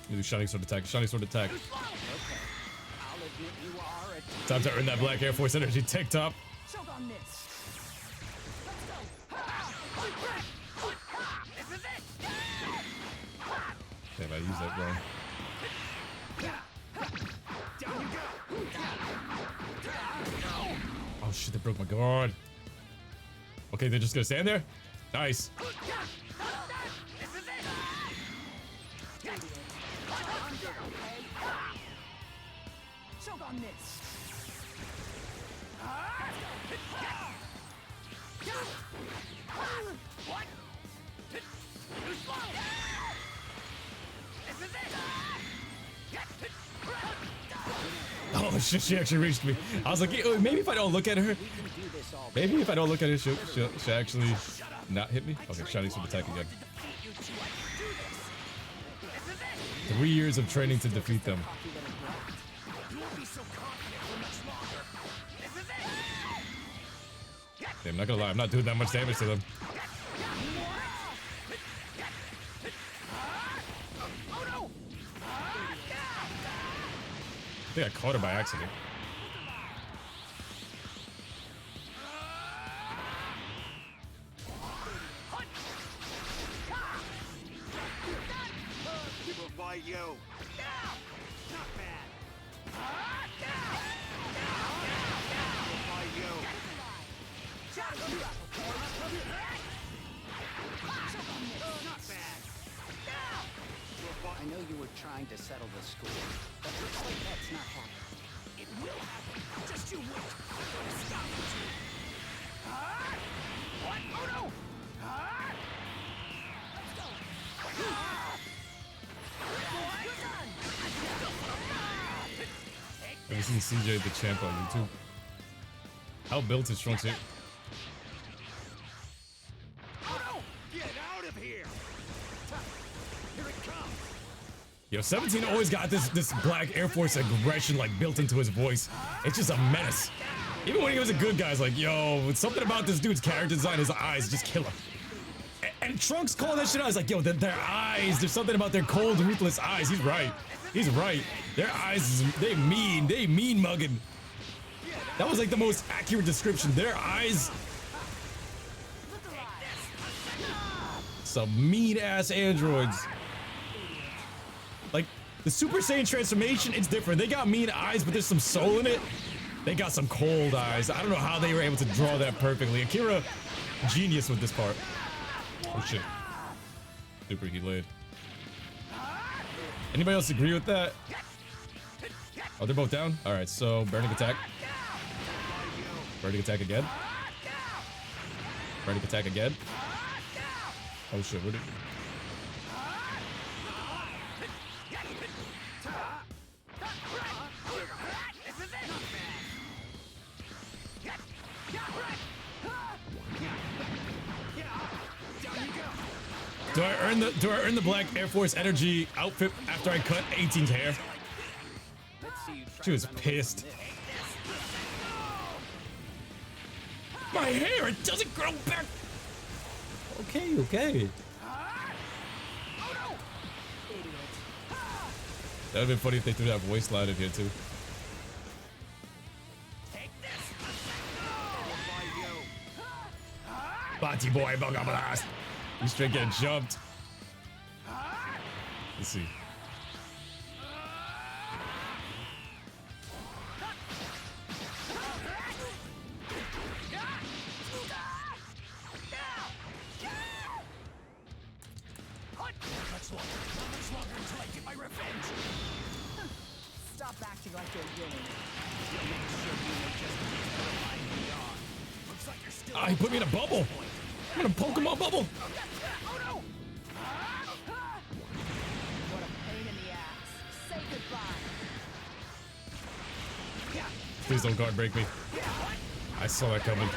Do Shining Sword attack. Shining Sword attack. I'll admit you are a Time to earn that Black Air Force energy tank top. Choke on this. Damn, I used that wrong. Oh shit, they broke my guard. Okay, they're just gonna stand there? Nice. Choke on this. Oh shit, she actually reached me. I was like, maybe if I don't look at her, maybe if I don't look at her, she'll actually not hit me. Okay, Shining Sword attack again. 3 years of training to defeat them. Damn, not gonna lie, I'm not doing that much damage to them. I think I caught her by accident. People fight you. Not bad. Fight you. Not bad. I know you were trying to settle the score, but looks like that's not happening. It will happen. Just you wait. I'm gonna stop it. What? Oh no! Have you seen CJ the Champ on YouTube? How built is Trunks here? Oh no! Get out of here! Here it comes. Yo, 17 always got this Black Air Force aggression like built into his voice. It's just a menace. Even when he was a good guy, it's like, yo, something about this dude's character design, his eyes just kill him. And Trunks called that shit out. He's like, yo, their eyes, there's something about their cold, ruthless eyes. He's right. He's right. Their eyes, they mean mugging. That was like the most accurate description. Their eyes. Some mean ass androids. Like the Super Saiyan transformation, it's different. They got mean eyes, but there's some soul in it. They got some cold eyes. I don't know how they were able to draw that perfectly. Akira, genius with this part. Oh shit. Super he laid. Anybody else agree with that? Oh, they're both down? Alright, so burning attack. Burning attack again. Burning attack again. Oh shit, what did... Do I earn the Black Air Force energy outfit after I cut 18's hair? She was pissed. My hair, it doesn't grow back. Okay, okay. That would've been funny if they threw that voice line in here too. Body boy, bugger blast. You straight getting jumped. Let's see. Stop acting like you're winning. Ah, he put me in a bubble. I'm in a Pokemon bubble. What a pain in the ass. Say goodbye. Please don't guard break me. I saw that coming.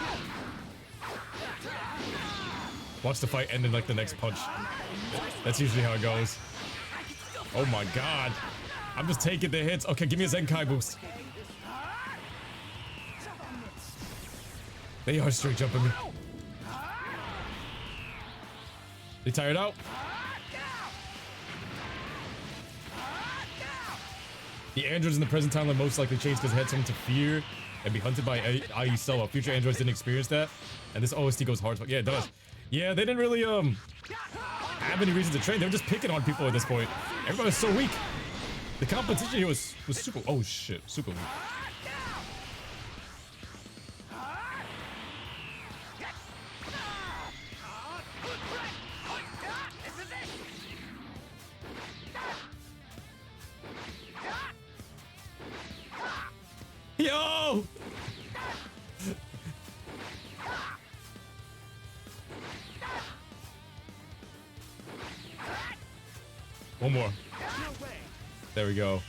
Watch the fight end in like the next punch. That's usually how it goes. Oh my god. I'm just taking the hits. Okay, give me a Zenkai boost. They are straight jumping me. They tired out? The androids in the present time will most likely change because they had someone to fear and be hunted by IE Sella. Future androids didn't experience that, and this OST goes hard. Yeah, it does. Yeah, they didn't really have any reason to train. They were just picking on people at this point. Everybody was so weak. The competition here was super. Oh shit, super weak. Yo! One more. There we go.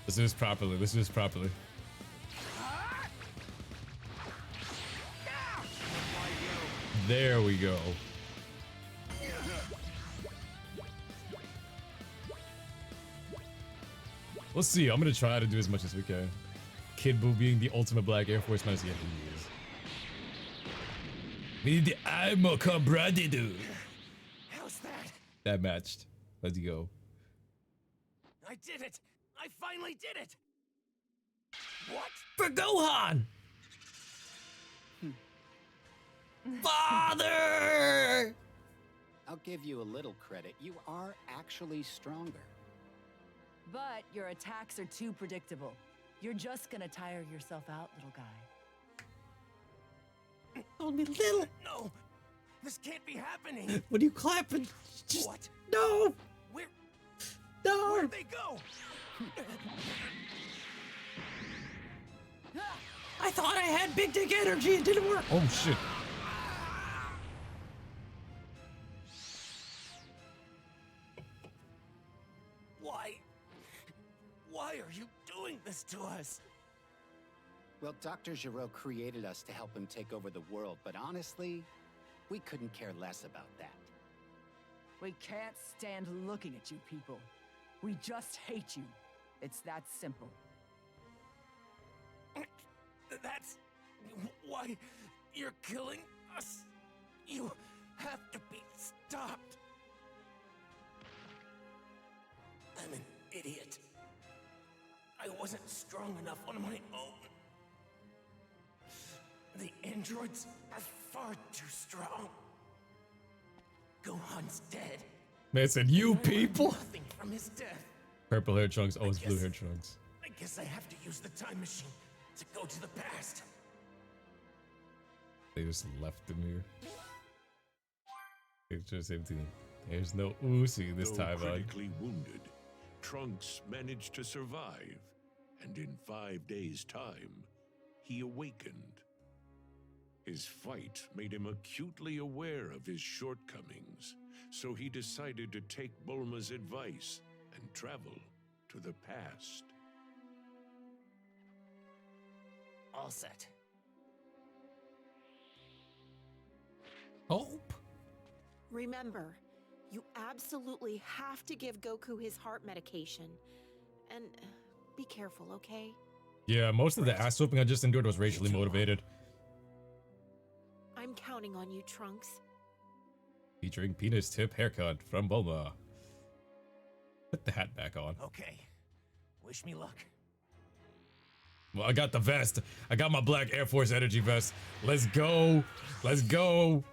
Let's do this properly. Let's do this properly. There we go. We'll see. I'm gonna try to do as much as we can. Kid Buu being the ultimate Black Air Force man. Yeah, he is. I'm a camaraderie. How's that? That matched. Let's go. I did it! I finally did it! What? For Gohan! Father! I'll give you a little credit. You are actually stronger. But your attacks are too predictable. You're just gonna tire yourself out, little guy. Only little. No, this can't be happening. What are you clapping? Just, What? No! Where? No! Where'd they go? I thought I had big dick energy. It didn't work. Oh shit. Why are you doing this to us? Well, Dr. Giro created us to help him take over the world, but honestly, we couldn't care less about that. We can't stand looking at you people. We just hate you. It's that simple. That's why you're killing us. You have to be stopped. I'm an idiot. I wasn't strong enough on my own. The androids are far too strong. Gohan's dead. Man, it's you I learned people. nothing from his death. Purple hair Trunks, always blue hair Trunks. I guess I have to use the time machine to go to the past. They just left him here. It's just empty. There's no Uzi this Though time on. critically wounded, Trunks managed to survive, and in 5 days' time, he awakened. His fight made him acutely aware of his shortcomings, so he decided to take Bulma's advice and travel to the past. All set. Hope. Remember, you absolutely have to give Goku his heart medication. And be careful, okay? Yeah, most of the ass whooping I just endured was racially motivated. I'm counting on you, Trunks. Featuring penis tip haircut from Bulma. Put the hat back on. Okay. Wish me luck. Well, I got the vest. I got my black Air Force energy vest. Let's go. Let's go.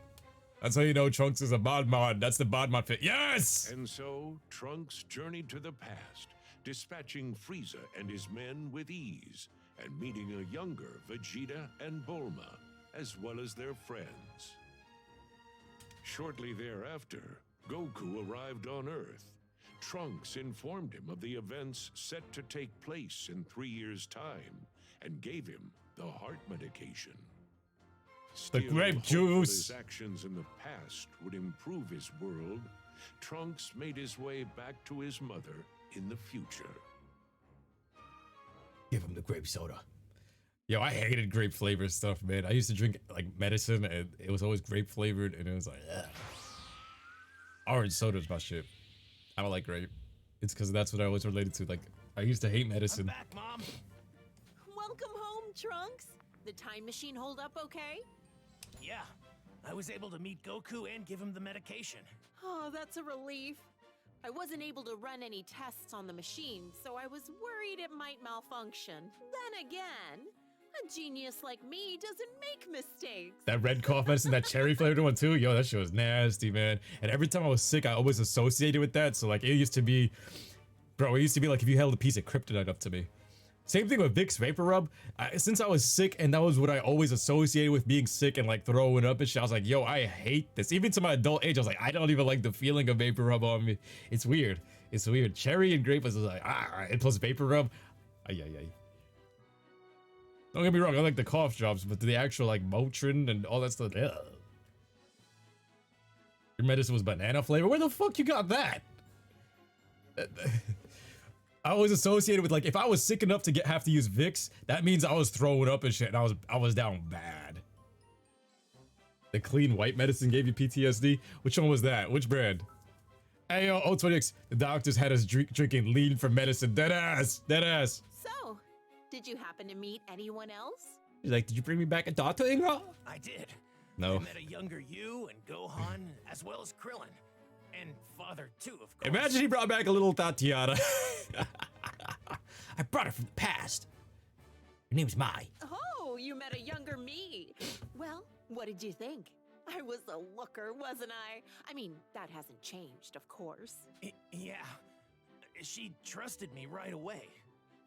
That's how you know Trunks is a bod mod. That's the bod mod fit. Yes! And so, Trunks journeyed to the past, dispatching Frieza and his men with ease, and meeting a younger Vegeta and Bulma, as well as their friends. Shortly thereafter, Goku arrived on Earth. Trunks informed him of the events set to take place in 3 years' time, and gave him the heart medication. The grape hopeful juice. His actions in the past would improve his world. Trunks made his way back to his mother in the future. Give him the grape soda. Yo, I hated grape flavored stuff, man. I used to drink like medicine and it was always grape flavored and it was like, ugh. Orange soda is my shit. I don't like grape. It's because that's what I always related to. Like, I used to hate I'm medicine. back, Mom. Welcome home, Trunks. The time machine hold up okay? Yeah, I was able to meet Goku and give him the medication. Oh, that's a relief. I wasn't able to run any tests on the machine, so I was worried it might malfunction. Then again, a genius like me doesn't make mistakes. That red cough medicine, that cherry flavored one too. Yo, that shit was nasty, man. And every time I was sick, I always associated with that. So like, it used to be, bro, it used to be like if you held a piece of kryptonite up to me. Same thing with Vicks Vapor Rub. Since I was sick and that was what I always associated with being sick and like throwing up and shit, I was like, yo, I hate this. Even to my adult age, I was like, I don't even like the feeling of Vapor Rub on me. It's weird. It's weird. Cherry and grape was like, and plus Vapor Rub. Ay. Don't get me wrong, I like the cough drops, but the actual like Motrin and all that stuff. Ugh. Your medicine was banana flavor? Where the fuck you got that? I was associated with like, if I was sick enough to have to use Vicks, that means I was throwing up and shit, and I was down bad. The clean white medicine gave you PTSD? Which one was that? Which brand? Hey yo, O20X, the doctors had us drinking lean for medicine. Dead ass. So, did you happen to meet anyone else? He's like, did you bring me back a daughter, Inga? I did. No. I met a younger you and Gohan, as well as Krillin. And father, too, of course. Imagine he brought back a little Tatiana. I brought her from the past. Your name's Mai. Oh, you met a younger me. Well, what did you think? I was a looker, wasn't I? I mean, that hasn't changed, of course. Yeah. She trusted me right away.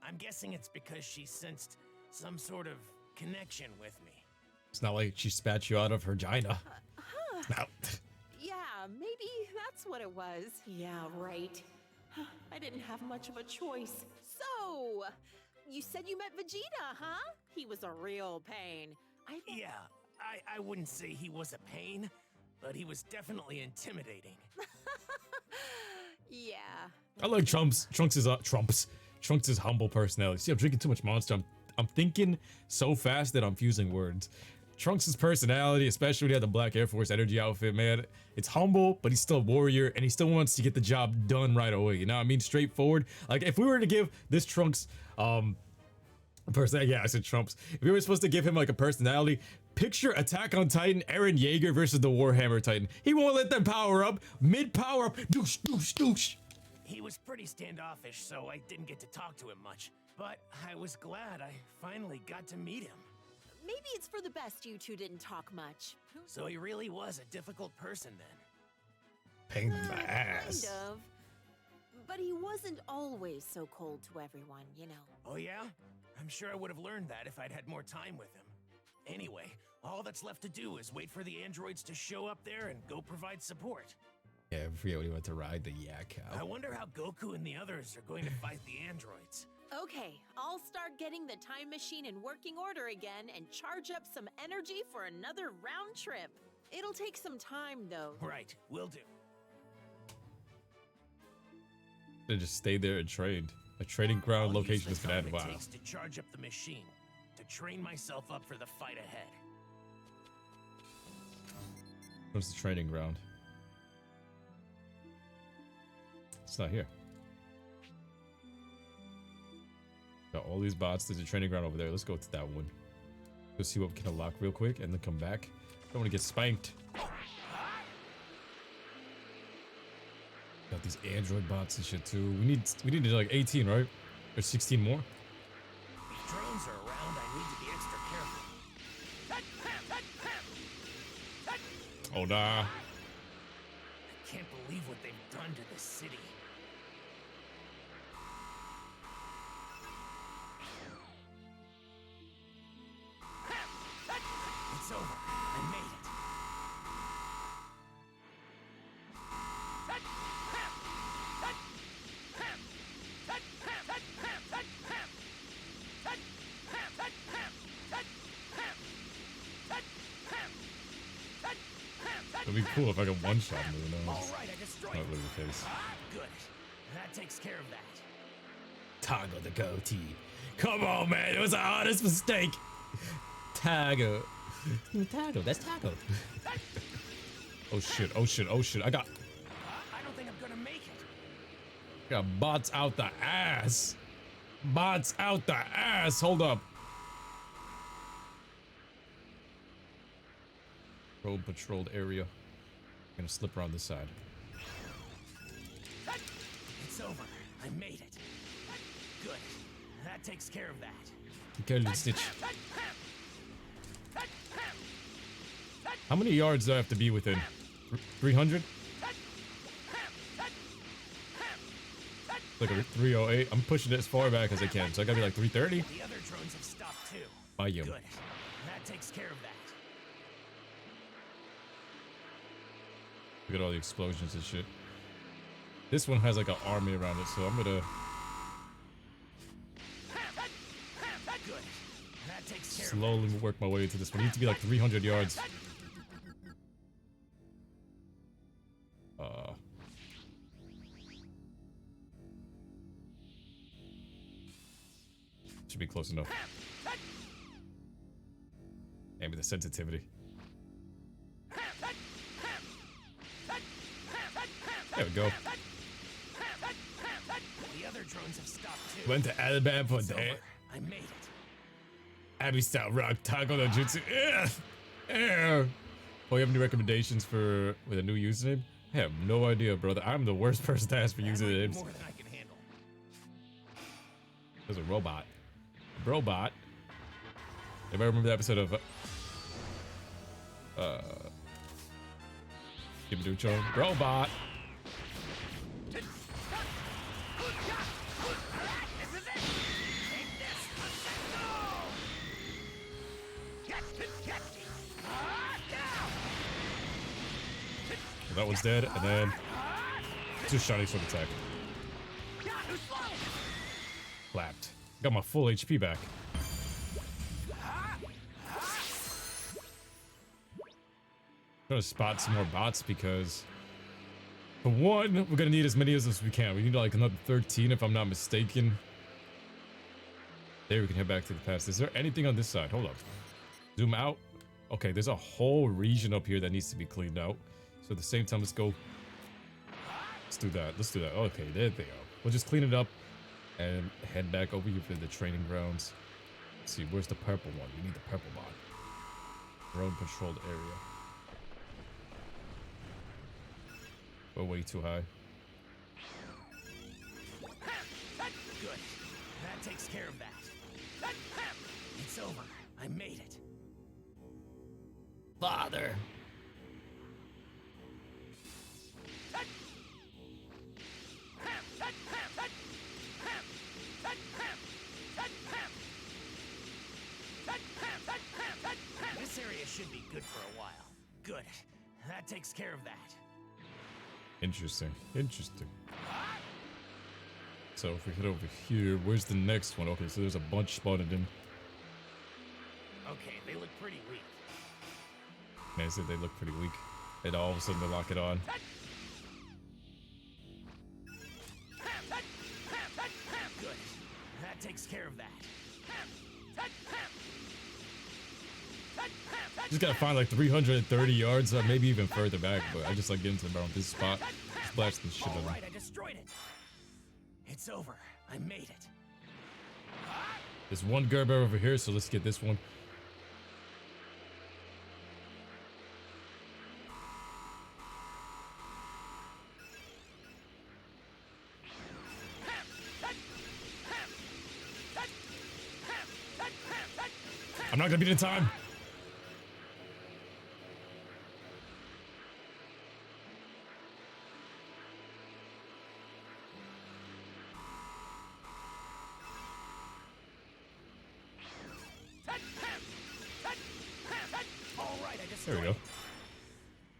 I'm guessing it's because she sensed some sort of connection with me. It's not like she spat you out of her vagina. No. Yeah, maybe that's what it was. Yeah, right. I didn't have much of a choice. So, you said you met Vegeta, huh? He was a real pain. Yeah, I wouldn't say he was a pain, but he was definitely intimidating. Yeah. I like Trunks' humble personality. See, I'm drinking too much Monster. I'm thinking so fast that I'm fusing words. Trunks' personality, especially when he had the Black Air Force energy outfit, man, it's humble, but he's still a warrior, and he still wants to get the job done right away. You know what I mean? Straightforward. Like, if we were to give this Trunks, yeah, I said Trunks. If we were supposed to give him, like, a personality, picture Attack on Titan, Eren Yeager versus the Warhammer Titan. He won't let them power up. Mid-power up, douche, douche, douche. He was pretty standoffish, so I didn't get to talk to him much. But I was glad I finally got to meet him. Maybe it's for the best you two didn't talk much. So he really was a difficult person then. Pain in my ass. Kind of. But he wasn't always so cold to everyone, you know. Oh yeah? I'm sure I would have learned that if I'd had more time with him. Anyway, all that's left to do is wait for the androids to show up there and go provide support. Yeah, I forget when he went to ride the yak cow. I wonder how Goku and the others are going to fight the androids. Okay, I'll start getting the time machine in working order again and charge up some energy for another round trip. It'll take some time, though. Right, will do. They just stayed there and trained. A training ground I'll location use is the gonna time add. it Wow. takes to charge up the machine, to train myself up for the fight ahead. Where's the training ground? It's not here. Got all these bots. There's a training ground over there. Let's go to that one. Go see what we can unlock real quick and then come back. Don't want to get spanked. Got these android bots and shit too. We need like 18, right? Or 16 more. If drones are around, I need to be extra careful. Oh nah. I can't believe what they've done to this city. It's over. I made it. It'd be cool if I could one-shot him, you know? All right, I destroyed Not it. really the case. Good. That takes care of that. Toggle the goatee. Come on, man. It was the honest mistake. Toggle. Toggle. That's toggle. Oh shit. Oh shit. Oh shit. I got I don't think I'm gonna make it. got bots out the ass. Bots out the ass. Hold up. Road patrolled area. I'm gonna slip around this side. It's over. I made it. Good. That takes care of that. Okay, let's stitch. How many yards do I have to be within? 300? Like a 308. I'm pushing it as far back as I can, so I gotta be like 330. The other drones have stopped too. By you. Good. That takes care of that. Look at all the explosions and shit. This one has like an army around it, so I'm gonna Good. That takes care slowly work my way into this one. I need to be like 300 yards. Should be close enough. Maybe the sensitivity. There we go. The other drones have stopped too. Went to Alabama for It's that. over. I made it. Abby style rock taco no jutsu. Oh, you have any recommendations for with a new username? I have no idea, brother. I'm the worst person to ask for That might be usernames. more than I can handle. There's a robot. Robot. Anybody remember the episode of Gibaducho? Robot. That one's dead, and then just shiny sword attack. Clapped. Got my full HP back. Trying to spot some more bots because, for one, we're gonna need as many as we can. We need like another 13 if I'm not mistaken. There, we can head back to the past. Is there anything on this side? Hold up. Zoom out. Okay, there's a whole region up here that needs to be cleaned out. So at the same time, let's go. Let's do that. Let's do that. Okay, there they go. We'll just clean it up and head back over here for the training grounds. Let's see, where's the purple one? We need the purple bot. Drone controlled area. We're way too high. Good. That takes care of that. It's over. I made it. Father. This area should be good for a while. Good. That takes care of that. Interesting. Interesting. So if we head over here, where's the next one? Okay, so there's a bunch spotted in. Okay, they look pretty weak. Man, I said they look pretty weak. And all of a sudden they lock it on. Good. That takes care of that. Just gotta find like 330 yards, maybe even further back, but I just like getting to around this spot. Just blast this shit on. Alright, I destroyed it. It's over. I made it. There's one Gerber over here, so let's get this one. I'm not gonna beat in time. There we go.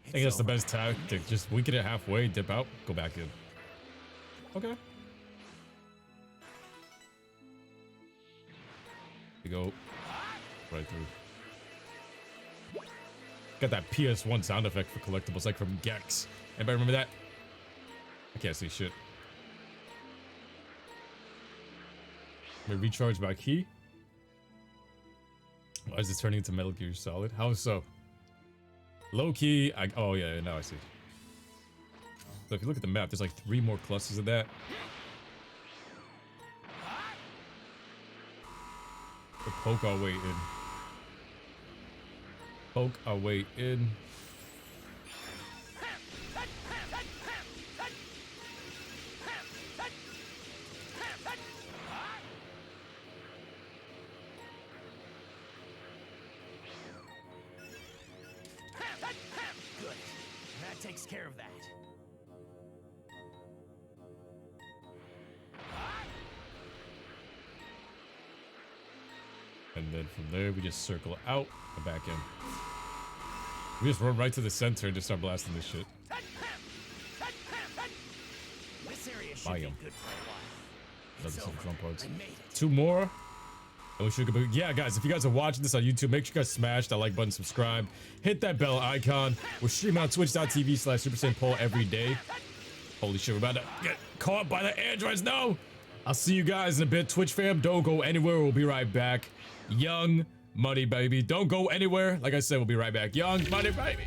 I think that's the best tactic. Just weaken it halfway, dip out, go back in. Okay. We go right through. Got that PS1 sound effect for collectibles, like from Gex. Anybody remember that? I can't see shit. Let me recharge my key. Why is this turning into Metal Gear Solid? How so? Low key. Oh yeah, now I see. So if you look at the map, there's like 3 more clusters of that. We'll poke our way in. Poke our way in. Good. That takes care of that. And then from there, we just circle out and back in. We just run right to the center and just start blasting this shit. This area should be good for a while. Love It's some over. drum parts. I made it. 2 more. And we should go. Yeah, guys, if you guys are watching this on YouTube, make sure you guys smash that like button, subscribe, hit that bell icon. We're streaming on twitch.tv/SuperSaiyanPaul every day. Holy shit, we're about to get caught by the androids. No! I'll see you guys in a bit. Twitch fam, don't go anywhere. We'll be right back. Young Money Baby. Don't go anywhere. Like I said, we'll be right back. Young Money Baby.